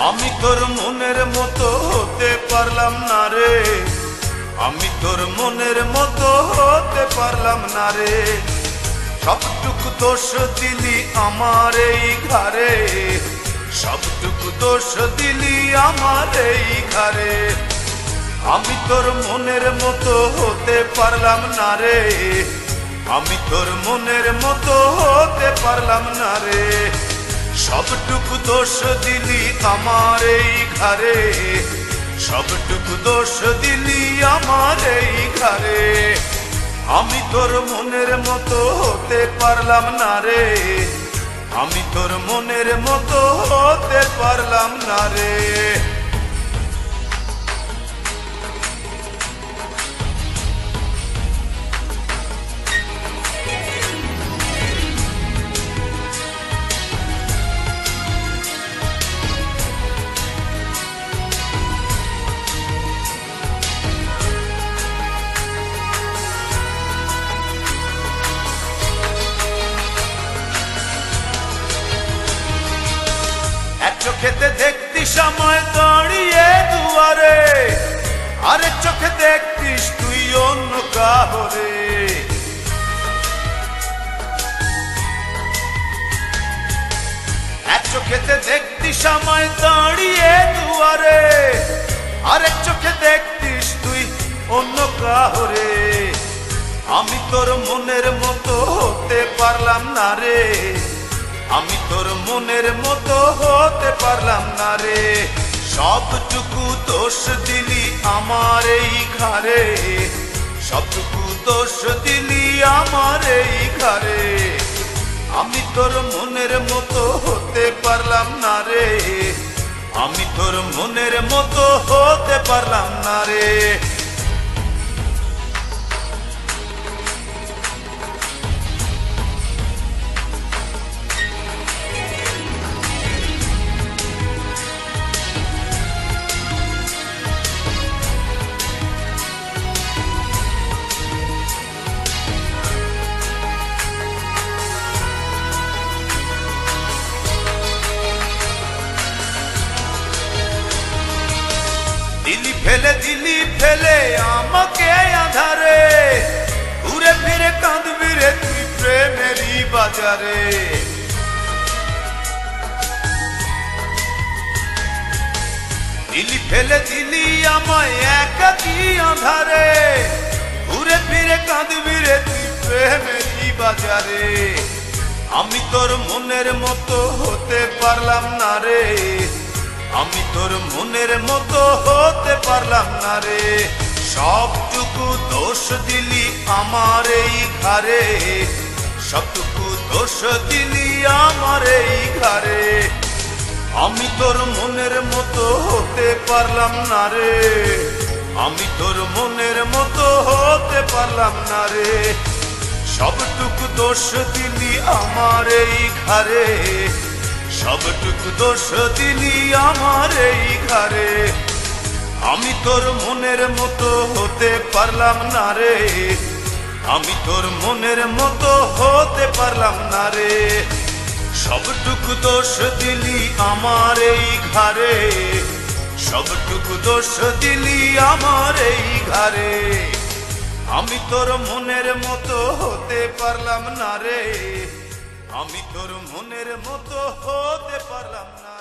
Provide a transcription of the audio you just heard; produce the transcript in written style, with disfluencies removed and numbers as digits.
আমি তোর মনের মতো হতে পারলাম না রে, আমি তোর মনের মতো হতে পারলাম না রে। সবটুকু দোষ দিলি আমার এই ঘরে, সবটুকু দোষ দিলি আমার এই ঘরে। আমি তোর মনের মতো হতে পারলাম না রে, আমি তোর মনের মতো হতে পারলাম না রে। সবটুকু দোষ দিলি আমার এই ঘরে, সবটুকু দোষ দিলি আমার এই ঘরে। আমি তোর মনের মতো হতে পারলাম না রে, আমি তোর মনের মতো হতে পারলাম না রে। এক চোখেতে দেখতি সময় দাঁড়িয়ে দুয়ারে, আরেক চোখে দেখতিস তুই অন্য কাহরে। এক চোখেতে দেখতি সময় দাঁড়িয়ে দুয়ারে, আরেক চোখে দেখতিস তুই অন্য কাহরে। আমি তোর মনের মতো হতে পারলাম না রে, আমি তোর মনের মতো হতে পারলাম না রে। সবটুকু দোষ দিলি আমার এই ঘরে, সবটুকু দোষ দিলি আমার এই ঘরে। আমি তোর মনের মতো হতে পারলাম না রে, আমি তোর মনের মতো হতে পারলাম না রে। দিলি ফেলে আমাকে আধারে, ঘুরে ফিরে কাঁদবি রে তুই প্রেমেরই বাজারে। দিলি আমায় একাকী আধারে, ঘুরে ফিরে কাঁদবি রে তুই প্রেমেরই বাজারে। আমি তোর মনের মতো হতে পারলাম না রে, আমি তোর মনের মতো হতে পারলাম না রে। সবটুকু দোষ দিলি আমার এই ঘরে, সবটুকু দোষ দিলি আমার এই ঘরে। আমি তোর মনের মতো হতে পারলাম না রে, আমি তোর মনের মতো হতে পারলাম না রে। সবটুকু দোষ দিলি আমার এই ঘরে, সবটুকু দোষ দিলি আমার এই ঘরে। আমি তোর মনের মতো হতে পারলাম না রে, আমি তোর মনের মতো হতে পারলাম না রে। সবটুকু দোষ দিলি আমার এই ঘরে, সবটুকু দোষ দিলি আমার এই ঘরে। আমি তোর মনের মতো হতে পারলাম না রে, আমি তোর মনের মতো হতে পারলাম না।